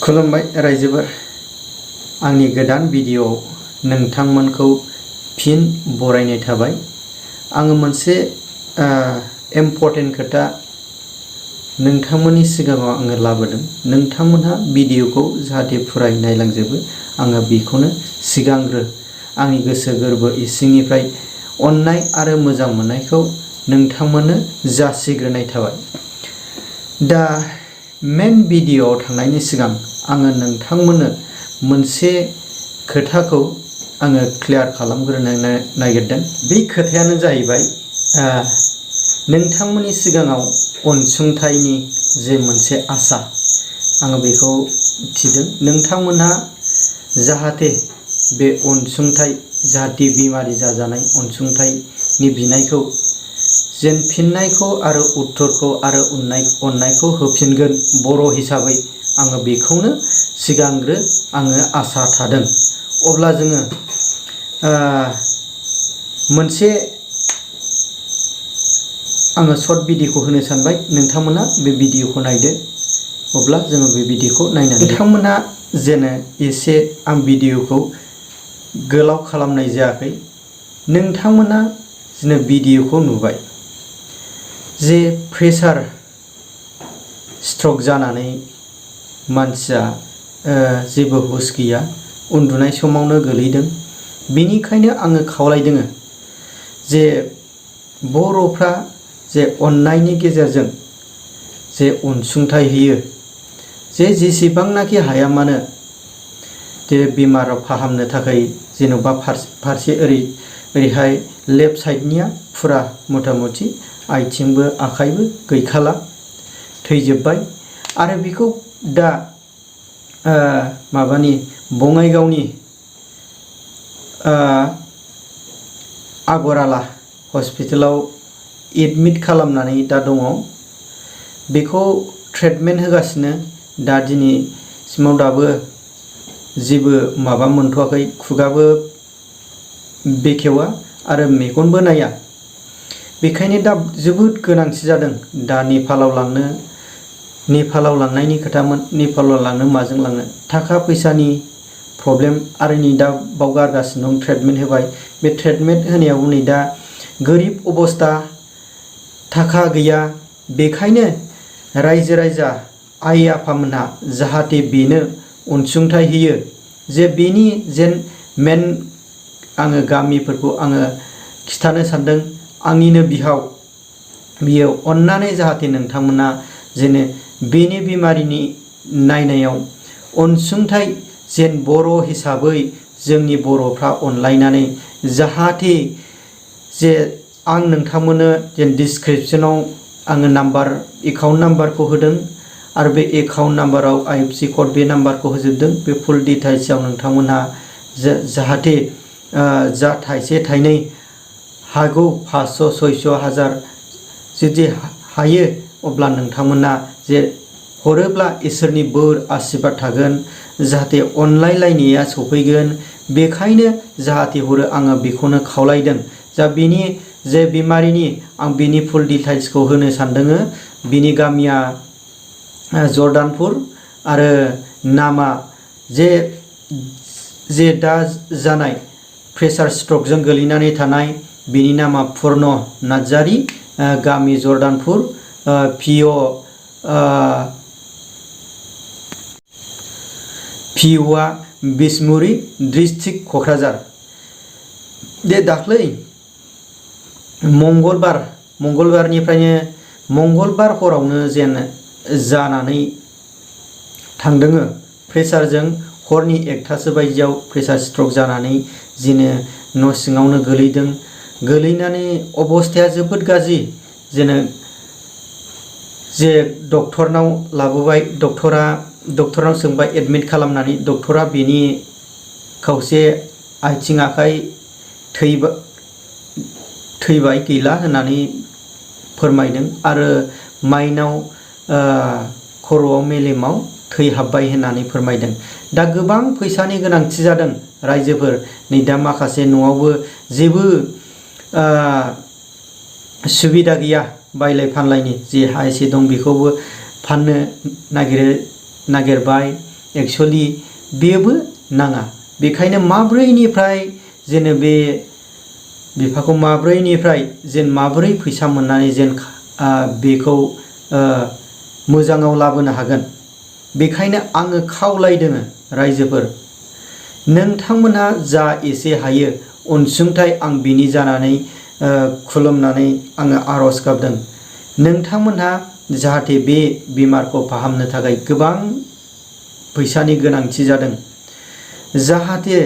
खुलुमबाय रायजोफोर, आंनि गोदान भिडिअ नोंथांमोनखौ फिन बरायनाय थाबाय। आङो मोनसे इम्परटेन्ट खोथा नोंथांमोननि सिगाङाव आङो लाबोदों। नोंथांमोनहा भिडिअखौ जाहाथे फुरायै नायलांजोबो, आङो बेखौनो सिगांग्रो आंनि गोसो गोरबो इसिंनिफ्राय अननाय आरो मोजां मोननायखौ नोंथांमोननो जासिग्रोनाय थाबाय। दा मेन भिडिअआव थांनायनि सिगां आङो नोंथांमोननो मोनसे खोथाखौ आङो क्लियार खालामग्रोनो नागिरदों। बे खोथायानो जाहैबाय नोंथांमोननि सिगाङाव अनसुंथाइनि जे मोनसे आसा आङो बेखौ थिदों। नोंथांमोनहा जाहाथे बे अनसुंथाइ, जाहाथे बेमारि जाजानाय अनसुंथाइनि बिनायखौ जेन फिननायखौ आरो उत्तरखौ आरो अननायखौ होफिनगोन बर' हिसाबै आङो बेखौनो सिगांग्रो आङो आसा थादों। अब्ला जोङो मोनसे आङो सर्ट भिडिअखौ होनो सानबाय। नोंथांमोना बे भिडिअखौ नायदो। अब्ला जोङो बे भिडिअखौ नायनानै नोंथांमोना जेन एसे आं भिडिअखौ गोलाव खालामनाय जायाखै। नोंथांमोना जेन भिडिअखौ नुबाय जे प्रेसार स्ट्रक जानानै मानसिया जेबो हुस गैया, उन्दुनाय समावनो गोलैदों। बेनिखायनो आङो खावलायदों जे बर'फ्रा जे अननायनि गेजेरजों जे अनसुंथाइ होयो, जे जेसेबांनाखि हाया मानो जे बेमाराव फाहामनो थाखाय जेन'बा फारसे ओरैहाय लेफ्ट साइडनिया फुरा मथा मथि आथिंबो आखाइबो गैखाला, थैजोब्बाय। आरो बेखौ दा माबानि बङाइगावनि आगराला हस्पिटालाव एडमिट खालामनानै दा दङ। बेखौ ट्रिटमेन्ट होगासिनो। दा दिनैसिमाव दाबो जेबो माबा मोनथ'वाखै, खुगाबो बेखेवा आरो मेगनबो नाया। बेखायनो दा जोबोद गोनांथि जादों। दा नेपालाव लांनायनि खोथामोन। नेपालाव लांनो माजों लांनो, थाखा फैसानि प्रब्लेम आरो नै दा बाव गारगासिनो दं। ट्रिटमेन्ट होबाय। बे ट्रिटमेन्ट होनायाव नै दा गोरिब अबस्था, थाखा गैया। बेखायनो रायजो राजा आइ आफामोनहा जाहाथे बेनो अनसुंथाइ होयो, जे बेनि जेन मेन आङो गामिफोरखौ आङो खिथानो सानदों। आंनिनो बिहाव, बियो अननानै जाहाथे नोंथांमोना जेन बेनि बेमारिनि नायनायाव अनसुंथाइ जेन बर' हिसाबै जोंनि बर'फ्रा अनलायनानै जाहाथे जे आं नोंथांमोननो जेन डिसक्रिपसनाव आङो एकाउन्ट नाम्बारखौ होदों आरो बे एकाउन्ट नाम्बाराव IFSC कड बे नाम्बारखौ होजोबदों। बे फुल डिटेल्सआव नोंथांमोनहा जाहाथे जा थाइसे थाइनै हागौ 500, 600, 1000 जुदि हायो अब्ला नोंथांमोना जे हरोब्ला इसोरनि बोर आशीर्बाद थागोन, जाहाथे अनलायलायनाया सफैगोन। बेखायनो जाहाथे हरो आङो बेखौनो खावलायदों। जा बेनि जे बेमारिनि आं बेनि फुल डिटेल्सखौ होनो सानदों। बिनि गामिया जर्दानपुर आरो नामा जे दा जानाय प्रेसार स्ट्रकजों गोलैनानै थानाय बिनि नामा पुर्न नार्जारी, गामि जर्दानपुर, पिअ'आ बिसमुरि, डिस्ट्रिक्ट क'क्राझार। बे दाख्लै मंगलबारनिफ्रायनो मंगलबार हरावनो जेन जानानै थांदों। प्रेसारजों हरनि 1टासो बायदियाव प्रेसार स्ट्रक जानानै जेनो न' सिङावनो गोलैदों। गोलैनानै अबस्थाया जोबोद गाज्रि। जे डक्टरनाव लाबोबाय, डक्टरनाव सोंबाय एडमिट खालामनानै, डक्टरा बेनि खावसे आथिं आखाइ थैबाय गैला होननानै फोरमायदों आरो माइनाव खर'आव मेलेमाव थै हाबबाय होननानै फोरमायदों। दा गोबां फैसानि गोनांथि जादों रायजोफोर। नै दा माखासे न'आवबो जेबो सुबिदा गैया बायलाय फानलायनि। जे हा एसे दं बेखौबो फाननो नागिरबाय। एक्सुवेलि बेबो नाङा। बेखायनो माब्रैनिफ्राय जेन बे बिफाखौ माबोरै फैसा मोननानै जेन बेखौ मोजाङाव लाबोनो हागोन। बेखायनो आङो खावलायदों रायजोफोर, नोंथांमोनहा जा एसे हायो अनसुंथाइ आं बिनि जानानै खुलुमनानै आङो आर'ज गाबदों। नोंथांमोनहा जाहाथे बे बेमारखौ फाहामनो थाखाय गोबां फैसानि गोनांथि जादों। जाहाथे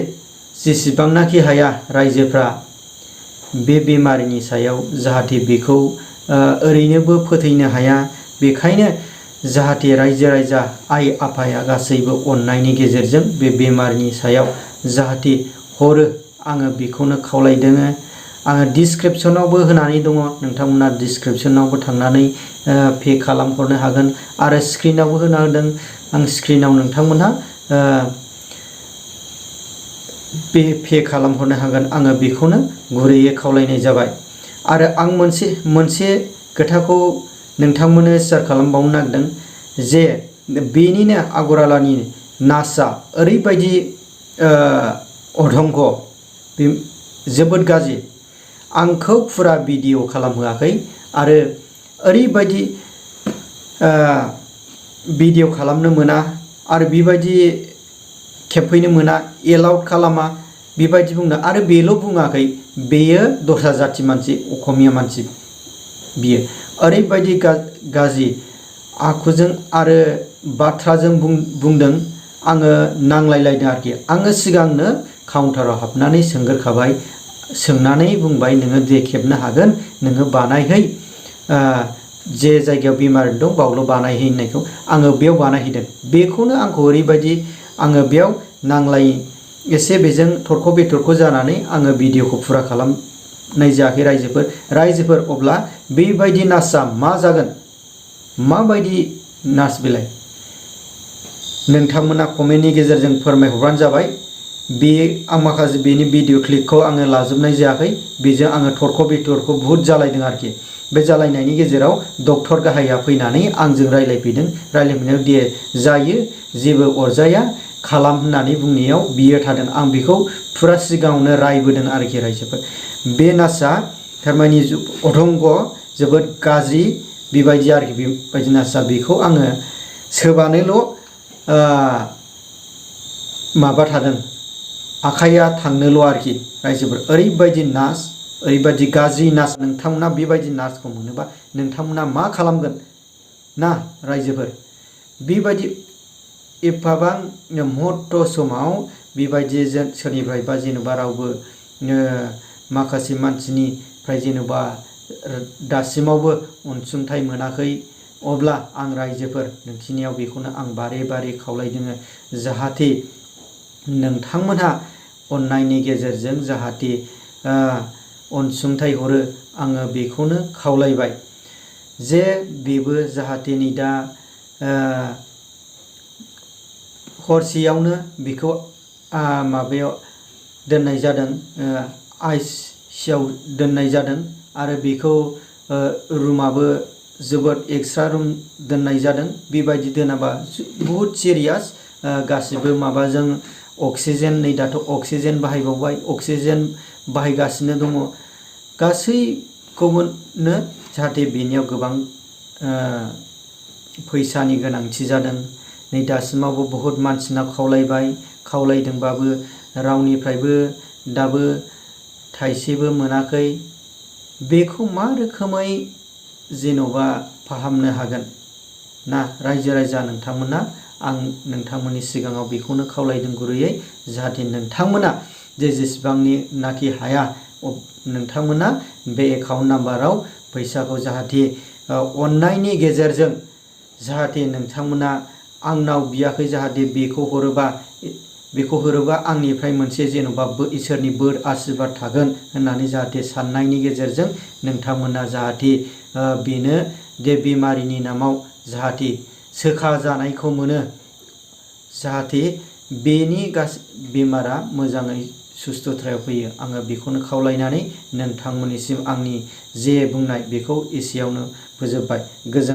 जेसेबांनाखि हाया रायजोफ्रा बे बेमारिनि सायाव जाहाथे बेखौ ओरैनोबो फोथैनो हाया। बेखायनो जाहाथे रायजो राजा आइ आफाया गासैबो अननायनि गेजेरजों बे बेमारनि सायाव जाहाथे हरो, आङो बेखौनो खावलायदों। आङो डिसक्रिपसनावबो होनानै दङ, नोंथांमोना डिसक्रिपसनावबो थांनानै पे खालामहरनो हागोन आरो स्क्रिनावबो होना होदों। आं स्क्रिनाव नोंथांमोनहा पे खालामहरनो हागोन। आङो बेखौनो गुरैयै खावलायनाय जाबाय। आरो आं मोनसे खोथाखौ नोंथांमोननो शेयार खालामबावनो नागिरदों जे बेनिनो आगरआलानि नार्सआ ओरैबायदि अधंग, बे जोबोद गाज्रि। आंखौ फुरा भिडिअ खालामहोआखै आरो ओरैबायदि भिडिअ खालामनो मोना आरो बेबायदि खेबफैनो मोना, एलाउड खालामा बेबायदि बुंदों। आरो बेल' बुङाखै, बेयो दस्रा जाथि मानसि, असमिया मानसि। बियो ओरैबायदि गाज्रि आखुजों आरो बाथ्राजों बुंदों, आङो नांलायलायदों आरोखि। आङो सिगांनो काउन्टाराव हाबनानै सोंग्रोखाबाय, सोंनानै बुंबाय नोङो जे खेबनो हागोन नोङो बानायहै, जे जायगायाव बेमार दं बावल' बानायहै होननायखौ आङो बेयाव बानायहैदों। बेखौनो आंखौ ओरैबायदि आङो बेयाव एसे बेजों थरख' बिथरख' जानानै आङो भिडिअखौ फुरा खालामनाय जायाखै। रायजोफोर अब्ला बेबायदि नार्सआ मा जागोन? माबायदि नार्स बेलाय? नोंथांमोना कमेन्टनि गेजेरजों फोरमायहरबानो जाबाय। आं माखासे बेनि भिडिअ क्लिपखौ आङो लाजोबनाय जायाखै। बेजों आङो थरख' बिथरख' बुहुद जालायदों आरोखि। बे जालायनायनि गेजेराव डक्टर गाहाया फैनानै आंजों रायलायफैनायाव दे जायो, जेबो अरजाया खालाम होननानै बुंनायाव बियो थादों। आं बेखौ फुरा सिगाङावनो रायबोदों आरोखि रायजोफोर। बे नार्सआ थारमानि अधंग, जोबोद गाज्रि बेबायदि आरोखि। बेबायदि नार्सआ, बेखौ आङो सोबानोल' माबा थादों, आखाइया थांनोल' आरोखि। रायजोफोर ओरैबायदि नार्स, ओरैबायदि गाज्रि नार्स, नोंथांमोना बेबायदि नार्सखौ मोनोबा नोंथांमोना मा खालामगोन ना रायजोफोर? बेबायदि एफाबां मुहुर्त समाव बेबायदि सोरनिफ्रायबा जेनेबा रावबो माखासे मानसिनिफ्राय जेनेबा दासिमावबो अनसुंथाइ मोनाखै। अब्ला आं रायजोफोर नोंसिनियाव बेखौनो आं बारे बारे खावलायदों, जाहाथे नोंथांमोनहा अननायनि गेजेरजों जाहाथे अनसुंथाइ हरो। आङो बेखौनो खावलायबाय जे बेबो जाहाथे नै दा हरसेयावनो बेखौ माबायाव दोननाय जादों, आइसिइउआव दोननाय जादों। आरो बेखौ रुमाबो जोबोद एक्सट्रा रुम दोननाय जादों। बेबायदि दोनाबा बुहुद सिरियास, गासिबो माबाजों अक्सिजेन, नै दाथ' अक्सिजेन बाहायबावबाय, अक्सिजेन बाहायगासिनो दङ। गासैखौबोनो जाहाथे बेनियाव गोबां फैसानि गोनांथि जादों। नै दासिमावबो बहुद मानसिनाव खावलायदोंबाबो रावनिफ्रायबो दाबो थाइसेबो मोनाखै। बेखौ मा रोखोमै जेन'बा फाहामनो हागोन ना रायजो राजा नोंथांमोना? आं नोंथांमोननि सिगाङाव बेखौनो खावलायदों गुरैयै, जाहाथे नोंथांमोना जेसेबांनाखि हाया नोंथांमोना बे एकाउन्ट नाम्बाराव फैसाखौ जाहाथे अननायनि गेजेरजों जाहाथे नोंथांमोना आंनाव बियाखै, जाहाथे बेखौ हरोबा आंनिफ्राय मोनसे जेन'बा इसोरनि बोर आशीर्बाद थागोन होननानै जाहाथे साननायनि गेजेरजों नोंथांमोना जाहाथे बेनो बे बेमारिनि नामाव जाहाथे सोखा जानायखौ मोनो, जाहाथे बेनि बेमारा मोजाङै सुस्थ'थायाव फैयो। आङो बेखौनो खावलायनानै नोंथांमोननिसिम आंनि जे बुंनाय बेखौ एसेयावनो फोजोबबाय। गोजोन